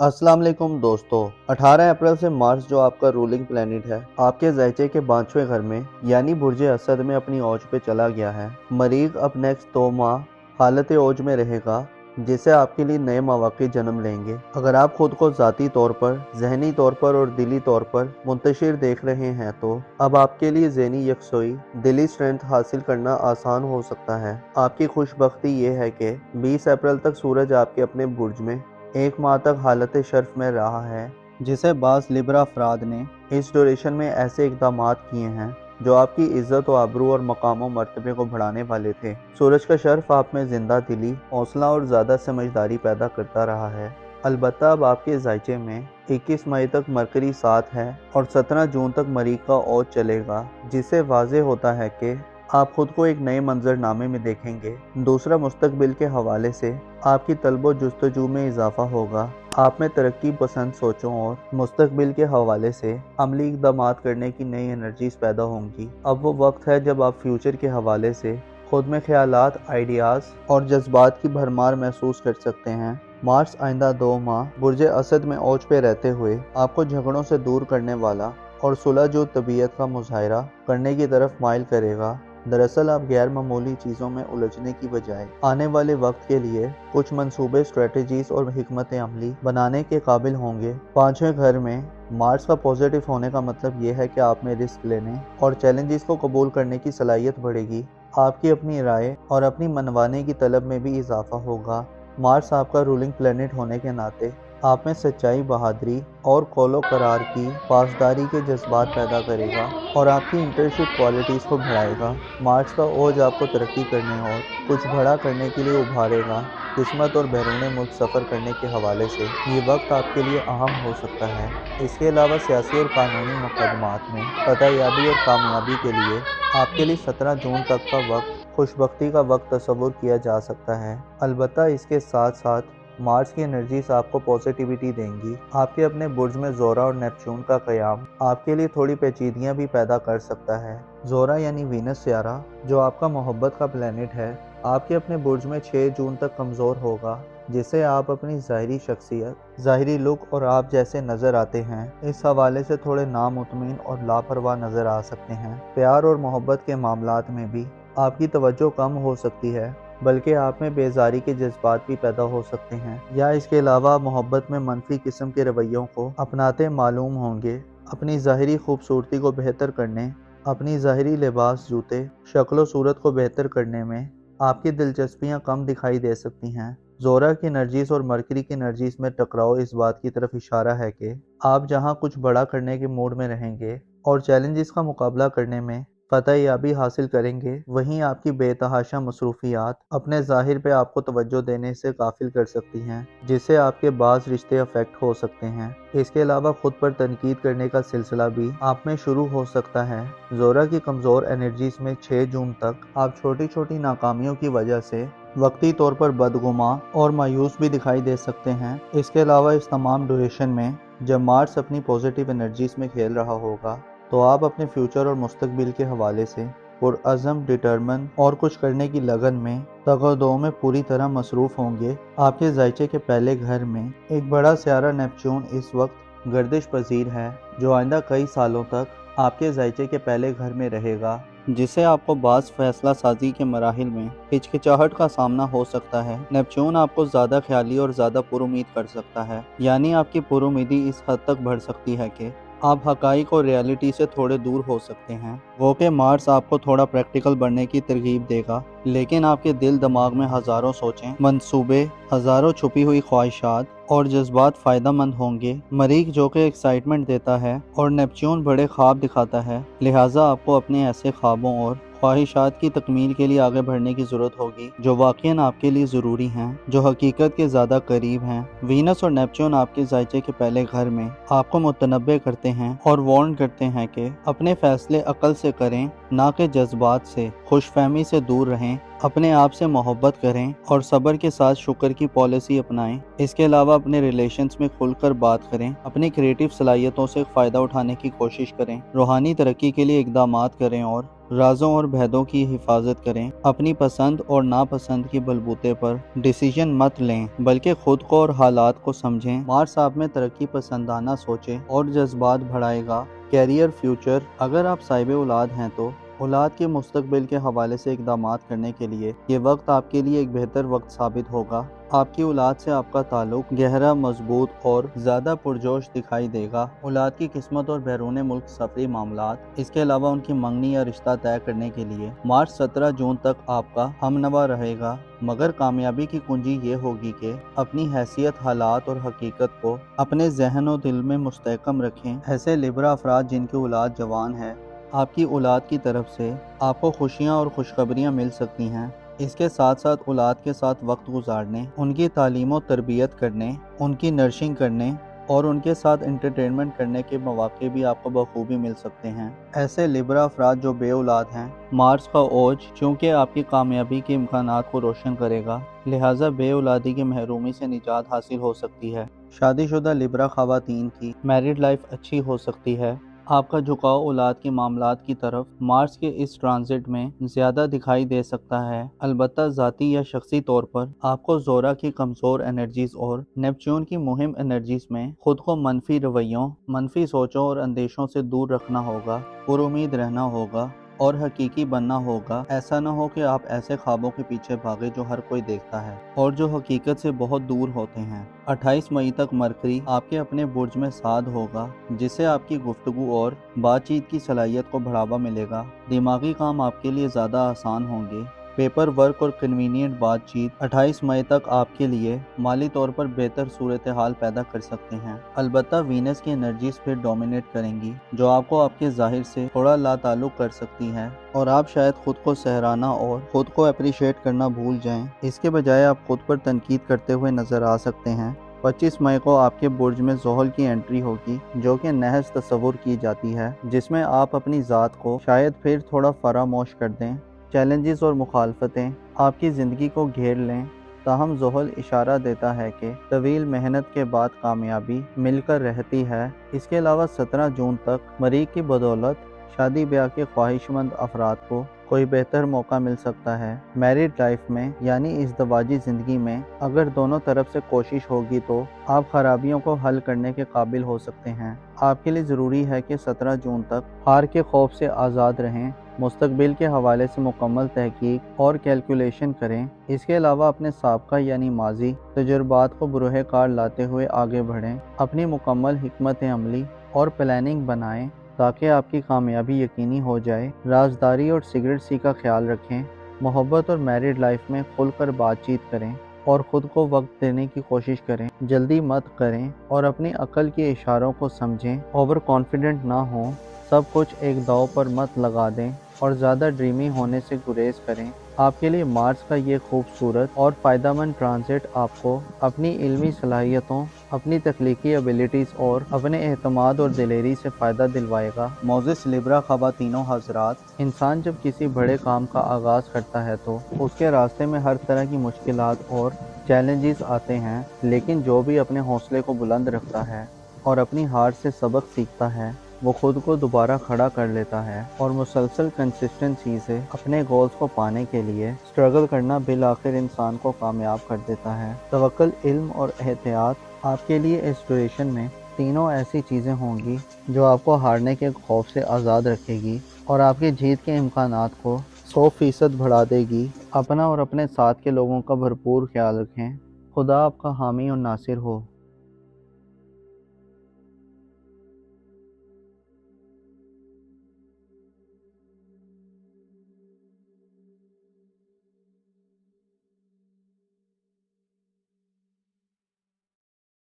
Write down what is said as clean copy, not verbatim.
अस्सलाम वालेकुम दोस्तों। 18 अप्रैल से मार्स जो आपका रूलिंग प्लेनेट है आपके ज़ायचे के 5वें घर में यानी बुर्ज असद में अपनी औज पे चला गया है। मरीख अब नेक्स्ट 2 माह हालत औज में रहेगा जिससे आपके लिए नए मौक़े जन्म लेंगे। अगर आप खुद को ज़ाती तौर पर, ज़हनी तौर पर और दिली तौर पर मुंतशिर देख रहे हैं तो अब आपके लिए ज़हनी यकसोई, दिली स्ट्रेंथ हासिल करना आसान हो सकता है। आपकी खुशबख्ती ये है कि 20 अप्रैल तक सूरज आपके अपने बुर्ज में 1 माह तक हालत शर्फ में रहा है, जिसे बाज़ लिब्रा अफराद ने इस ड्यूरेशन में ऐसे इक़दामात किए हैं जो आपकी इज़्ज़त व आबरू और मकाम व मर्तबे को बढ़ाने वाले थे। सूरज का शर्फ आप में जिंदा दिली, हौसला और ज़्यादा समझदारी पैदा करता रहा है। अलबत्ता अब आपके ज़ायचे में 21 मई तक मरकरी 7 है और 17 जून तक मरीख का औज चलेगा, जिससे वाज़ेह होता है कि आप खुद को एक नए मंजरनामे में देखेंगे। दूसरा, मुस्तकबिल के हवाले से आपकी तलब जुस्तजू में इजाफा होगा। आप में तरक्की पसंद सोचों और मुस्तकबिल के हवाले से अमली इक़दामात करने की नई एनर्जीज पैदा होंगी। अब वो वक्त है जब आप फ्यूचर के हवाले से खुद में ख्यालात, आइडियाज़ और जज्बात की भरमार महसूस कर सकते हैं। मार्स आइंदा 2 माह बुर्ज असद में औज पे रहते हुए आपको झगड़ों से दूर करने वाला और सुलह जो तबीयत का मुजाहरा करने की तरफ माइल करेगा। दरअसल आप गैर मामूली चीज़ों में उलझने की बजाय आने वाले वक्त के लिए कुछ मंसूबे, स्ट्रेटजीज और हिकमत अमली बनाने के काबिल होंगे। 5वें घर में मार्स का पॉजिटिव होने का मतलब ये है कि आप में रिस्क लेने और चैलेंजेस को कबूल करने की सलाहियत बढ़ेगी। आपकी अपनी राय और अपनी मनवाने की तलब में भी इजाफा होगा। मार्स आपका रूलिंग प्लेनेट होने के नाते आप में सच्चाई, बहादुरी और कौलो करार की पासदारी के जज्बात पैदा करेगा और आपकी इंटर्नशिप क्वालिटीज़ को बढ़ाएगा। मार्स का ओज आपको तरक्की करने और कुछ बड़ा करने के लिए उभारेगा। किस्मत और बैरून मुल्क सफ़र करने के हवाले से ये वक्त आपके लिए अहम हो सकता है। इसके अलावा सियासी और कानूनी मुकदमात में फतहयाबी और कामयाबी के लिए आपके लिए 17 जून तक का वक्त खुशबख्ती का वक्त तस्वुर किया जा सकता है। अलबत्ता इसके साथ साथ मार्स की एनर्जीज आपको पॉजिटिविटी देंगी। आपके अपने बुर्ज में ज़ोरा और नेपच्यून का क़याम आपके लिए थोड़ी पेचीदगियाँ भी पैदा कर सकता है। ज़ोरा यानी वीनस सियारा जो आपका मोहब्बत का प्लेनेट है आपके अपने बुर्ज में 6 जून तक कमज़ोर होगा, जिससे आप अपनी ज़ाहिरी शख्सियत, ज़ाहिरी लुक और आप जैसे नज़र आते हैं इस हवाले से थोड़े नामुतमिन और लापरवाह नज़र आ सकते हैं। प्यार और मोहब्बत के मामलात में भी आपकी तवज्जो कम हो सकती है, बल्कि आप में बेजारी के जज्बात भी पैदा हो सकते हैं, या इसके अलावा मोहब्बत में मनफी किस्म के रवैयों को अपनाते मालूम होंगे। अपनी ज़ाहिरी खूबसूरती को बेहतर करने, अपनी ज़ाहिरी लिबास, जूते, शक्ल सूरत को बेहतर करने में आपकी दिलचस्पियाँ कम दिखाई दे सकती हैं। ज़ोरा की एनर्जीज और मरकरी की एनर्जीज में टकराव इस बात की तरफ इशारा है कि आप जहाँ कुछ बड़ा करने के मूड में रहेंगे और चैलेंजेस का मुकाबला करने में फतहयाबी हासिल करेंगे, वहीं आपकी बेतहाशा मसरूफियात अपने ज़ाहिर पे आपको तवज्जो देने से गाफिल कर सकती हैं, जिससे आपके बाज़ रिश्ते अफेक्ट हो सकते हैं। इसके अलावा खुद पर तनकीद करने का सिलसिला भी आप में शुरू हो सकता है। ज़ोरा की कमज़ोर एनर्जीज में 6 जून तक आप छोटी छोटी नाकामियों की वजह से वक्ती तौर पर बदगुमा और मायूस भी दिखाई दे सकते हैं। इसके अलावा इस तमाम ड्यूरेशन में जब मार्स अपनी पॉजिटिव एनर्जीज में खेल रहा होगा तो आप अपने फ्यूचर और मुस्तकबिल के हवाले से पुरअज़म, डिटरमिन और कुछ करने की लगन में तगदो में पूरी तरह मसरूफ़ होंगे। आपके ज़ायचे के पहले घर में एक बड़ा सियारा नेपच्यून इस वक्त गर्दिश पजीर है जो आइंदा कई सालों तक आपके ज़ायचे के पहले घर में रहेगा, जिससे आपको बाज़ फैसला साजी के मराहिल में हिचकिचाहट का सामना हो सकता है। नेपच्यून आपको ज़्यादा ख्याली और ज़्यादा पुरुमीद कर सकता है, यानी आपकी पुरुमीदी इस हद तक बढ़ सकती है कि आप हकाइक और रियलिटी से थोड़े दूर हो सकते हैं। वो कि मार्स आपको थोड़ा प्रैक्टिकल बनने की तरगीब देगा, लेकिन आपके दिल दिमाग में हज़ारों सोचें, मंसूबे, हज़ारों छुपी हुई ख्वाहिशात और जज्बात फ़ायदा मंद होंगे। मरीख जो कि एक्साइटमेंट देता है और नेपच्यून बड़े ख्वाब दिखाता है, लिहाजा आपको अपने ऐसे ख्वाबों और ख्वाहिशात की तकमील के लिए आगे बढ़ने की ज़रूरत होगी जो वाक़ईन आपके लिए ज़रूरी हैं, जो हकीकत के ज़्यादा करीब हैं। वीनस और नेपच्यून आपके ज़ायचे के पहले घर में आपको मुतनब्बे करते हैं और वार्न करते हैं कि अपने फ़ैसले अक्ल से करें, ना कि जज्बात से। खुशफहमी से दूर रहें, अपने आप से मोहब्बत करें और सब्र के साथ शुक्र की पॉलिसी अपनाएं। इसके अलावा अपने रिलेशंस में खुलकर बात करें, अपनी क्रिएटिव सलाहियतों से फ़ायदा उठाने की कोशिश करें, रूहानी तरक्की के लिए इक़दामात करें और رازوں اور بھیدوں کی حفاظت کریں۔ اپنی پسند اور ناپسند کی بلبوتے پر ڈیسیژن مت لیں بلکہ خود کو اور حالات کو سمجھیں۔ مارس آپ میں ترقی پسندانہ سوچیں اور جذبات بڑھائے گا۔ کیریئر فیوچر، اگر آپ صاحب اولاد ہیں تو اولاد کے مستقبل کے حوالے سے اقدامات کرنے کے لیے یہ وقت آپ کے لیے ایک بہتر وقت ثابت ہوگا۔ آپ کی اولاد سے آپ کا تعلق گہرا، مضبوط اور زیادہ پرجوش دکھائی دے گا۔ اولاد کی قسمت اور بیرون ملک سفری معاملات، اس کے علاوہ ان کی منگنی یا رشتہ طے کرنے کے لیے مارچ 17 جون تک آپ کا ہمنوا رہے گا، مگر کامیابی کی کنجی یہ ہوگی کہ اپنی حیثیت، حالات اور حقیقت کو اپنے ذہن و دل میں مستحکم رکھیں۔ ایسے لیبرا افراد جن کی اولاد جوان ہے، آپ کی اولاد کی طرف سے آپ کو خوشیاں اور خوشخبریاں مل سکتی ہیں۔ اس کے ساتھ ساتھ اولاد کے ساتھ وقت گزارنے، ان کی تعلیم و تربیت کرنے، ان کی نرشنگ کرنے اور ان کے ساتھ انٹرٹینمنٹ کرنے کے مواقع بھی آپ کو بخوبی مل سکتے ہیں۔ ایسے لیبرا افراد جو بے اولاد ہیں، مارس کا اوج چونکہ آپ کی کامیابی کے امکانات کو روشن کرے گا، لہٰذا بے اولادی کی محرومی سے نجات حاصل ہو سکتی ہے۔ شادی شدہ لیبرا خواتین کی میرڈ لائف اچھی ہو سکتی ہے۔ آپ کا جھکاؤ اولاد کے معاملات کی طرف مارس کے اس ٹرانزٹ میں زیادہ دکھائی دے سکتا ہے، البتہ ذاتی یا شخصی طور پر آپ کو زورا کی کمزور انرجیز اور نیپچون کی مہم انرجیز میں خود کو منفی رویوں، منفی سوچوں اور اندیشوں سے دور رکھنا ہوگا، پر امید رہنا ہوگا اور حقیقی بننا ہوگا۔ ایسا نہ ہو کہ آپ ایسے خوابوں کے پیچھے بھاگے جو ہر کوئی دیکھتا ہے اور جو حقیقت سے بہت دور ہوتے ہیں۔ 28 مئی تک مرکری آپ کے اپنے برج میں سعد ہوگا، جس سے آپ کی گفتگو اور بات چیت کی صلاحیت کو بڑھاوا ملے گا۔ دماغی کام آپ کے لیے زیادہ آسان ہوں گے۔ پیپر ورک اور کنوینینٹ بات چیت 28 مئی تک آپ کے لیے مالی طور پر بہتر صورتحال پیدا کر سکتے ہیں، البتہ وینس کی انرجیز پھر ڈومینیٹ کریں گی، جو آپ کو آپ کے ظاہر سے تھوڑا لا تعلق کر سکتی ہے اور آپ شاید خود کو سہرانا اور خود کو اپریشیٹ کرنا بھول جائیں۔ اس کے بجائے آپ خود پر تنقید کرتے ہوئے نظر آ سکتے ہیں۔ 25 مئی کو آپ کے برج میں زحل کی انٹری ہوگی، جو کہ نحس تصور کی جاتی ہے، جس میں آپ اپنی ذات کو شاید پھر تھوڑا فراموش کر دیں۔ چیلنجز اور مخالفتیں آپ کی زندگی کو گھیر لیں، تاہم زحل اشارہ دیتا ہے کہ طویل محنت کے بعد کامیابی مل کر رہتی ہے۔ اس کے علاوہ 17 جون تک مریخ کی بدولت شادی بیاہ کے خواہش مند افراد کو کوئی بہتر موقع مل سکتا ہے۔ میرڈ لائف میں یعنی ازدواجی زندگی میں اگر دونوں طرف سے کوشش ہوگی تو آپ خرابیوں کو حل کرنے کے قابل ہو سکتے ہیں۔ آپ کے لیے ضروری ہے کہ 17 جون تک ہار کے خوف سے آزاد رہیں، مستقبل کے حوالے سے مکمل تحقیق اور کیلکولیشن کریں۔ اس کے علاوہ اپنے سابقہ یعنی ماضی تجربات کو بروئے کار لاتے ہوئے آگے بڑھیں، اپنی مکمل حکمت عملی اور پلاننگ بنائیں تاکہ آپ کی کامیابی یقینی ہو جائے۔ رازداری اور سیکریٹسی کا خیال رکھیں، محبت اور میرڈ لائف میں کھل کر بات چیت کریں اور خود کو وقت دینے کی کوشش کریں، جلدی مت کریں اور اپنی عقل کے اشاروں کو سمجھیں۔ اوور کانفیڈنٹ نہ ہوں، سب کچھ ایک داؤ پر مت لگا دیں اور زیادہ ڈریمی ہونے سے گریز کریں۔ آپ کے لیے مارس کا یہ خوبصورت اور فائدہ مند ٹرانزٹ آپ کو اپنی علمی صلاحیتوں، اپنی تخلیقی ایبیلٹیز اور اپنے اعتماد اور دلیری سے فائدہ دلوائے گا۔ معزز لیبرا خواتین و حضرات، انسان جب کسی بڑے کام کا آغاز کرتا ہے تو اس کے راستے میں ہر طرح کی مشکلات اور چیلنجز آتے ہیں، لیکن جو بھی اپنے حوصلے کو بلند رکھتا ہے اور اپنی ہار سے سبق سیکھتا ہے، وہ خود کو دوبارہ کھڑا کر لیتا ہے اور مسلسل کنسسٹنسی سے اپنے گولز کو پانے کے لیے سٹرگل کرنا بالآخر انسان کو کامیاب کر دیتا ہے۔ توکل، علم اور احتیاط آپ کے لیے اس ڈیوریشن میں تینوں ایسی چیزیں ہوں گی جو آپ کو ہارنے کے خوف سے آزاد رکھے گی اور آپ کی جیت کے امکانات کو 100% بڑھا دے گی۔ اپنا اور اپنے ساتھ کے لوگوں کا بھرپور خیال رکھیں۔ خدا آپ کا حامی اور ناصر ہو۔